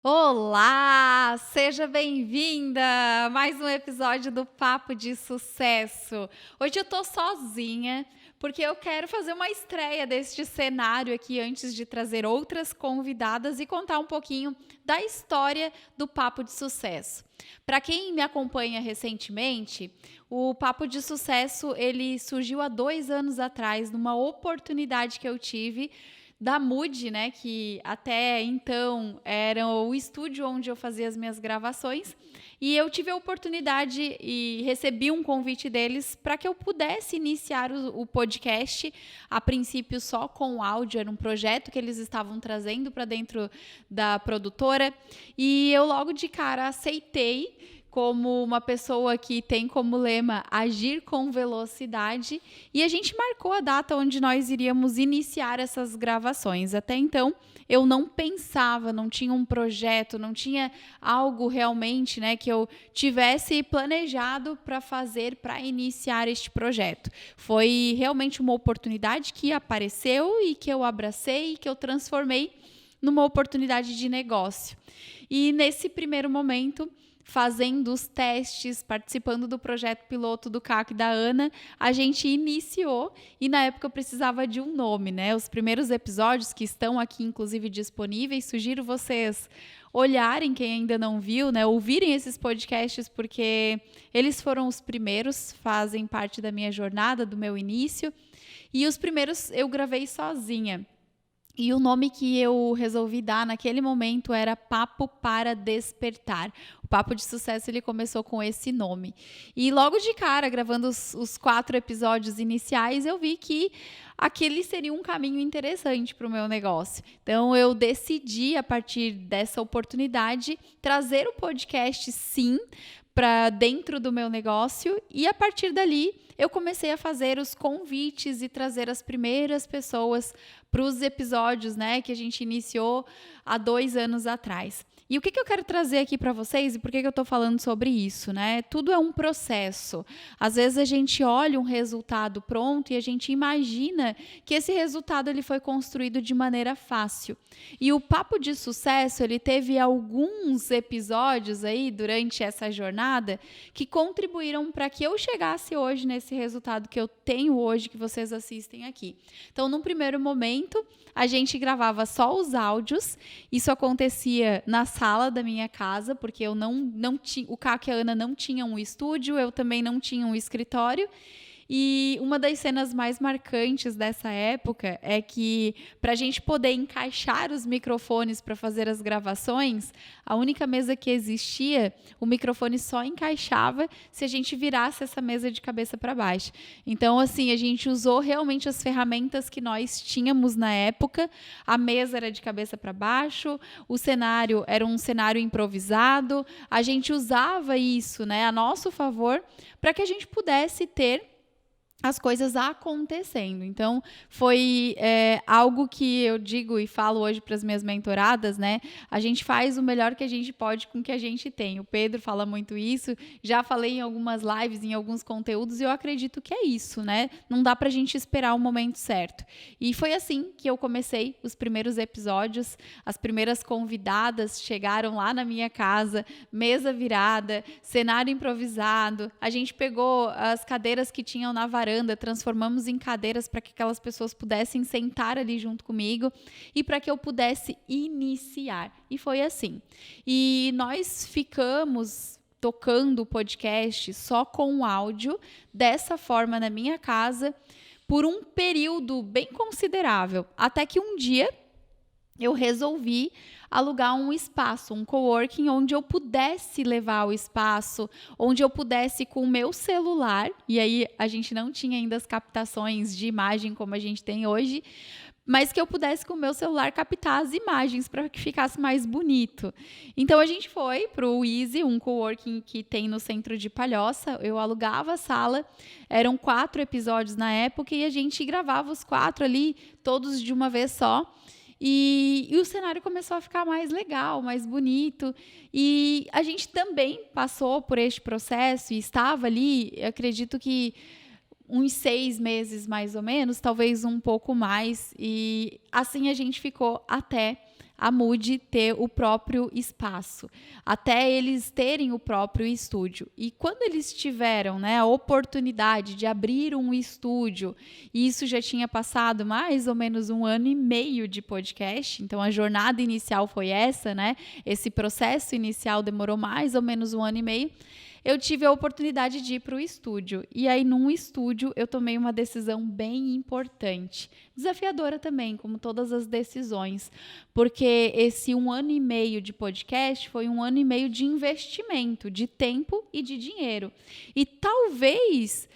Olá, seja bem-vinda a mais um episódio do Papo de Sucesso. Hoje eu tô sozinha porque eu quero fazer uma estreia deste cenário aqui antes de trazer outras convidadas e contar um pouquinho da história do Papo de Sucesso. Para quem me acompanha recentemente, o Papo de Sucesso ele surgiu há 2 anos atrás numa oportunidade que eu tive da Mood, né, que até então era o estúdio onde eu fazia as minhas gravações, e eu tive a oportunidade e recebi um convite deles para que eu pudesse iniciar o podcast, a princípio só com áudio, era um projeto que eles estavam trazendo para dentro da produtora, e eu logo de cara aceitei como uma pessoa que tem como lema agir com velocidade, e a gente marcou a data onde nós iríamos iniciar essas gravações. Até então, eu não pensava, não tinha um projeto, não tinha algo realmente, né, que eu tivesse planejado para fazer para iniciar este projeto. Foi realmente uma oportunidade que apareceu e que eu abracei e que eu transformei numa oportunidade de negócio. E nesse primeiro momento, fazendo os testes, participando do projeto piloto do Caco e da Ana, a gente iniciou e na época eu precisava de um nome, né? Os primeiros episódios que estão aqui, inclusive, disponíveis, sugiro vocês olharem, quem ainda não viu, né? Ouvirem esses podcasts, porque eles foram os primeiros, fazem parte da minha jornada, do meu início. E os primeiros eu gravei sozinha. E o nome que eu resolvi dar naquele momento era Papo para Despertar. O Papo de Sucesso ele começou com esse nome. E logo de cara, gravando os 4 episódios iniciais, eu vi que aquele seria um caminho interessante para o meu negócio. Então eu decidi, a partir dessa oportunidade, trazer o podcast sim para dentro do meu negócio, e a partir dali eu comecei a fazer os convites e trazer as primeiras pessoas para os episódios, né, que a gente iniciou há 2 anos atrás. E o que eu quero trazer aqui para vocês e por que eu estou falando sobre isso, né? Tudo é um processo. Às vezes a gente olha um resultado pronto e a gente imagina que esse resultado ele foi construído de maneira fácil. E o Papo de Sucesso, ele teve alguns episódios aí durante essa jornada que contribuíram para que eu chegasse hoje nesse resultado que eu tenho hoje, que vocês assistem aqui. Então, num primeiro momento, a gente gravava só os áudios. Isso acontecia na sala da minha casa, porque eu não tinha, o Caco e a Ana não tinham um estúdio, eu também não tinha um escritório. E uma das cenas mais marcantes dessa época é que, para a gente poder encaixar os microfones para fazer as gravações, a única mesa que existia, o microfone só encaixava se a gente virasse essa mesa de cabeça para baixo. Então, assim, a gente usou realmente as ferramentas que nós tínhamos na época. A mesa era de cabeça para baixo, o cenário era um cenário improvisado. A gente usava isso, né, a nosso favor, para que a gente pudesse ter as coisas acontecendo. Então, foi algo que eu digo e falo hoje para as minhas mentoradas, né? A gente faz o melhor que a gente pode com o que a gente tem. O Pedro fala muito isso, já falei em algumas lives, em alguns conteúdos, e eu acredito que é isso, né? Não dá para a gente esperar o momento certo. E foi assim que eu comecei os primeiros episódios. As primeiras convidadas chegaram lá na minha casa, mesa virada, cenário improvisado. A gente pegou as cadeiras que tinham na varanda, transformamos em cadeiras para que aquelas pessoas pudessem sentar ali junto comigo e para que eu pudesse iniciar. E foi assim. E nós ficamos tocando o podcast só com áudio, dessa forma na minha casa, por um período bem considerável. Até que um dia eu resolvi alugar um espaço, um coworking, onde eu pudesse levar o espaço, onde eu pudesse com o meu celular, e aí a gente não tinha ainda as captações de imagem como a gente tem hoje, mas que eu pudesse com o meu celular captar as imagens para que ficasse mais bonito. Então a gente foi para o Easy, um coworking que tem no centro de Palhoça. Eu alugava a sala, eram 4 episódios na época e a gente gravava os 4 ali, todos de uma vez só. E o cenário começou a ficar mais legal, mais bonito. E a gente também passou por este processo e estava ali, eu acredito que uns 6 meses mais ou menos, talvez um pouco mais. E assim a gente ficou até a Mood ter o próprio espaço, até eles terem o próprio estúdio. E quando eles tiveram, né, a oportunidade de abrir um estúdio, e isso já tinha passado mais ou menos 1 ano e meio de podcast, então a jornada inicial foi essa, né? Esse processo inicial demorou mais ou menos 1 ano e meio. Eu tive a oportunidade de ir para o estúdio. E aí, num estúdio, eu tomei uma decisão bem importante. Desafiadora também, como todas as decisões. Porque esse 1 ano e meio de podcast foi 1 ano e meio de investimento, de tempo e de dinheiro. E talvez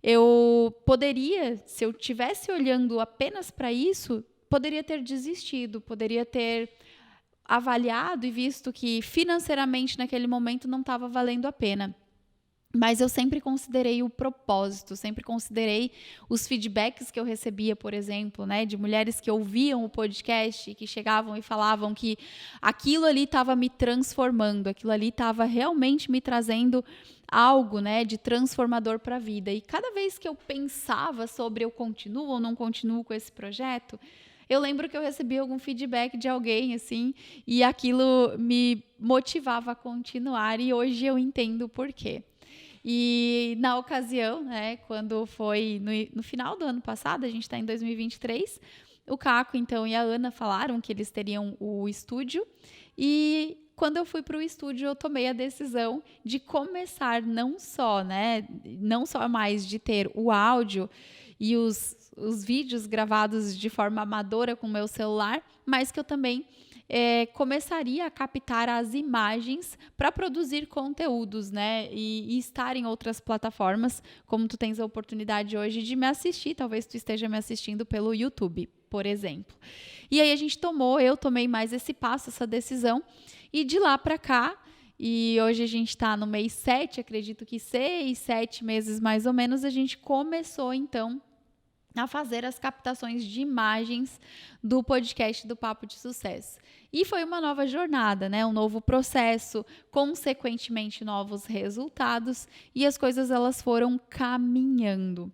eu poderia, se eu estivesse olhando apenas para isso, poderia ter desistido, poderia ter avaliado e visto que financeiramente naquele momento não estava valendo a pena. Mas eu sempre considerei o propósito, sempre considerei os feedbacks que eu recebia, por exemplo, né, de mulheres que ouviam o podcast, que chegavam e falavam que aquilo ali estava me transformando, aquilo ali estava realmente me trazendo algo, né, de transformador para a vida. E cada vez que eu pensava sobre eu continuo ou não continuo com esse projeto, eu lembro que eu recebi algum feedback de alguém, assim, e aquilo me motivava a continuar, e hoje eu entendo o porquê. E na ocasião, né, quando foi no final do ano passado, a gente está em 2023, o Caco, então, e a Ana falaram que eles teriam o estúdio, e quando eu fui para o estúdio, eu tomei a decisão de começar não só mais de ter o áudio e os vídeos gravados de forma amadora com o meu celular, mas que eu também começaria a captar as imagens para produzir conteúdos, né? E estar em outras plataformas, como tu tens a oportunidade hoje de me assistir, talvez tu esteja me assistindo pelo YouTube, por exemplo. E aí eu tomei mais esse passo, essa decisão, e de lá para cá, e hoje a gente está no mês 7, acredito que 6, 7 meses mais ou menos, a gente começou então a fazer as captações de imagens do podcast do Papo de Sucesso. E foi uma nova jornada, né? Um novo processo, consequentemente novos resultados, e as coisas elas foram caminhando.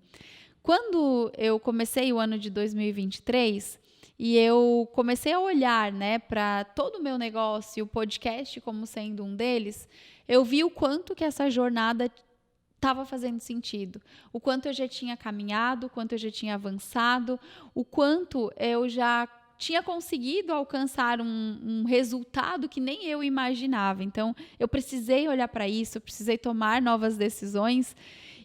Quando eu comecei o ano de 2023 e eu comecei a olhar, né, para todo o meu negócio, o podcast como sendo um deles, eu vi o quanto que essa jornada estava fazendo sentido, o quanto eu já tinha caminhado, o quanto eu já tinha avançado, o quanto eu já tinha conseguido alcançar um resultado que nem eu imaginava. Então, eu precisei olhar para isso, eu precisei tomar novas decisões,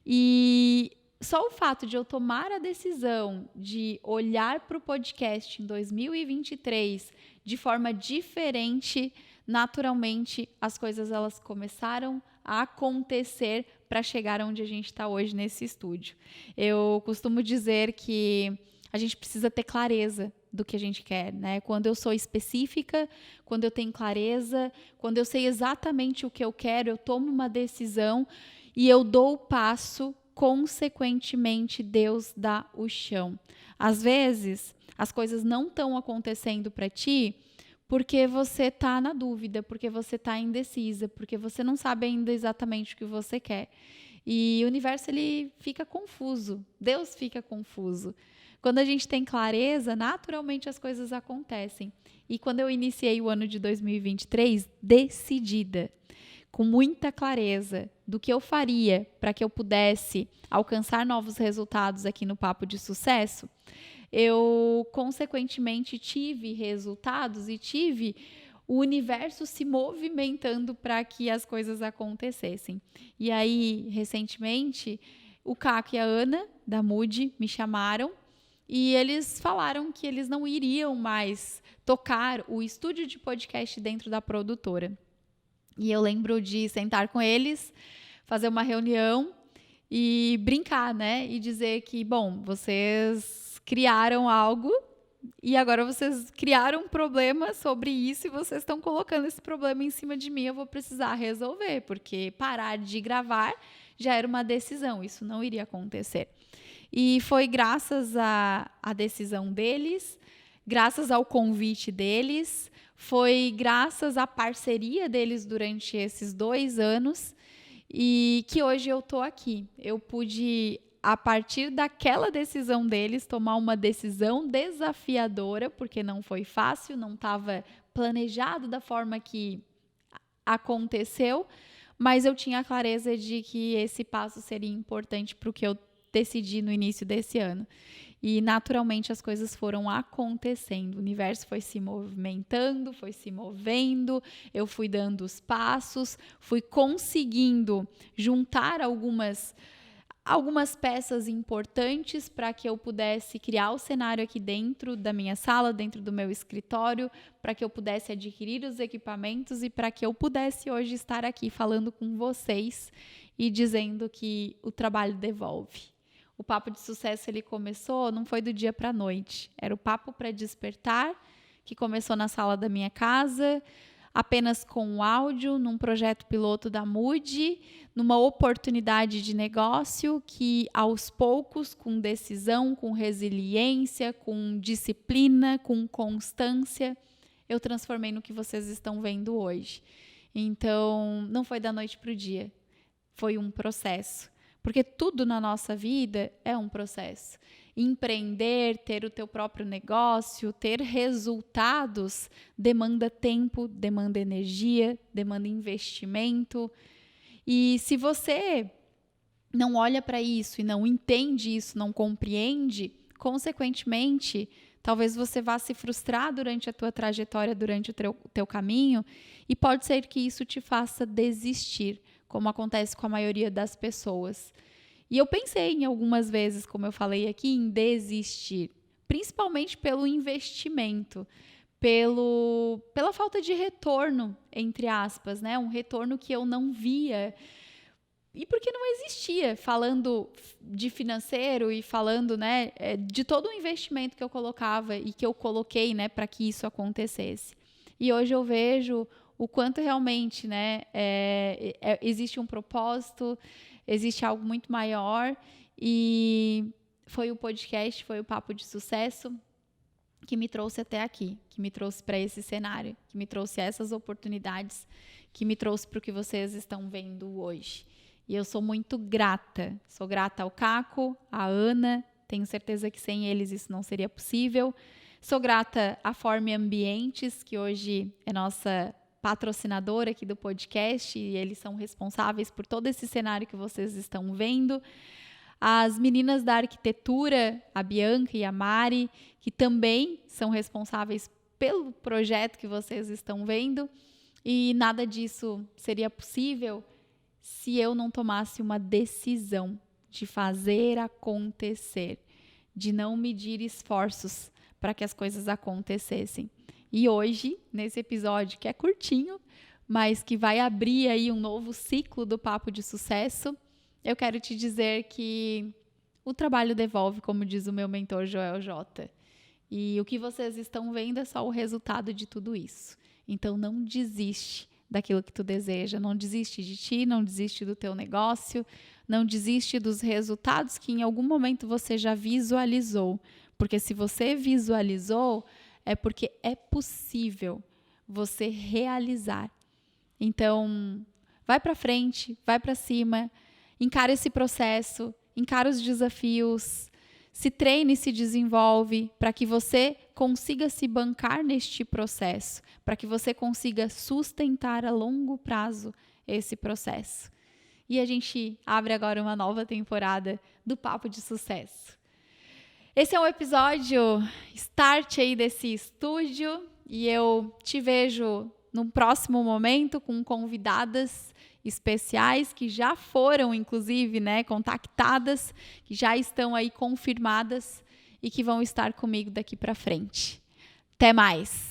e só o fato de eu tomar a decisão de olhar para o podcast em 2023 de forma diferente, naturalmente as coisas elas começaram a acontecer para chegar onde a gente está hoje nesse estúdio. Eu costumo dizer que a gente precisa ter clareza do que a gente quer, né? Quando eu sou específica, quando eu tenho clareza, quando eu sei exatamente o que eu quero, eu tomo uma decisão e eu dou o passo, consequentemente Deus dá o chão. Às vezes, as coisas não estão acontecendo para ti porque você está na dúvida, porque você está indecisa, porque você não sabe ainda exatamente o que você quer. E o universo ele fica confuso, Deus fica confuso. Quando a gente tem clareza, naturalmente as coisas acontecem. E quando eu iniciei o ano de 2023, decidida, com muita clareza do que eu faria para que eu pudesse alcançar novos resultados aqui no Papo de Sucesso, eu, consequentemente, tive resultados e tive o universo se movimentando para que as coisas acontecessem. E aí, recentemente, o Caco e a Ana, da Mood, me chamaram e eles falaram que eles não iriam mais tocar o estúdio de podcast dentro da produtora. E eu lembro de sentar com eles, fazer uma reunião e brincar, né? E dizer que, bom, vocês criaram algo e agora vocês criaram um problema sobre isso e vocês estão colocando esse problema em cima de mim, eu vou precisar resolver, porque parar de gravar já era uma decisão, isso não iria acontecer. E foi graças à decisão deles, graças ao convite deles, foi graças à parceria deles durante esses 2 anos e que hoje eu estou aqui. Eu pude, a partir daquela decisão deles, tomar uma decisão desafiadora, porque não foi fácil, não estava planejado da forma que aconteceu, mas eu tinha a clareza de que esse passo seria importante para o que eu decidi no início desse ano. E naturalmente as coisas foram acontecendo, o universo foi se movimentando, foi se movendo, eu fui dando os passos, fui conseguindo juntar algumas peças importantes para que eu pudesse criar o cenário aqui dentro da minha sala, dentro do meu escritório, para que eu pudesse adquirir os equipamentos e para que eu pudesse hoje estar aqui falando com vocês e dizendo que o trabalho devolve. O Papo de Sucesso, ele começou, não foi do dia para a noite, era o Papo para Despertar, que começou na sala da minha casa, apenas com o áudio, num projeto piloto da Mood, numa oportunidade de negócio que, aos poucos, com decisão, com resiliência, com disciplina, com constância, eu transformei no que vocês estão vendo hoje. Então, não foi da noite para o dia, foi um processo. Porque tudo na nossa vida é um processo. Empreender, ter o teu próprio negócio, ter resultados, demanda tempo, demanda energia, demanda investimento. E se você não olha para isso e não entende isso, não compreende, consequentemente, talvez você vá se frustrar durante a tua trajetória, durante o teu caminho, e pode ser que isso te faça desistir, como acontece com a maioria das pessoas. E eu pensei em algumas vezes, como eu falei aqui, em desistir, principalmente pelo investimento, pela falta de retorno, entre aspas, né? Um retorno que eu não via e porque não existia, falando de financeiro e falando, né, de todo o investimento que eu colocava e que eu coloquei, né, para que isso acontecesse. E hoje eu vejo o quanto realmente, né, existe um propósito, existe algo muito maior, e foi o podcast, foi o Papo de Sucesso que me trouxe até aqui, que me trouxe para esse cenário, que me trouxe essas oportunidades, que me trouxe para o que vocês estão vendo hoje. E eu sou muito grata, sou grata ao Caco, à Ana, tenho certeza que sem eles isso não seria possível. Sou grata à Forme Ambientes, que hoje é nossa patrocinadora aqui do podcast, e eles são responsáveis por todo esse cenário que vocês estão vendo. As meninas da arquitetura, a Bianca e a Mari, que também são responsáveis pelo projeto que vocês estão vendo. E nada disso seria possível se eu não tomasse uma decisão de fazer acontecer, de não medir esforços para que as coisas acontecessem. E hoje, nesse episódio que é curtinho, mas que vai abrir aí um novo ciclo do Papo de Sucesso, eu quero te dizer que o trabalho devolve, como diz o meu mentor Joel J. E o que vocês estão vendo é só o resultado de tudo isso. Então não desiste daquilo que tu deseja, não desiste de ti, não desiste do teu negócio, não desiste dos resultados que em algum momento você já visualizou. Porque se você visualizou, é porque é possível você realizar. Então, vai para frente, vai para cima, encara esse processo, encara os desafios, se treine e se desenvolve para que você consiga se bancar neste processo, para que você consiga sustentar a longo prazo esse processo. E a gente abre agora uma nova temporada do Papo de Sucesso. Esse é um episódio start aí desse estúdio e eu te vejo num próximo momento com convidadas especiais que já foram, inclusive, né, contactadas, que já estão aí confirmadas e que vão estar comigo daqui para frente. Até mais!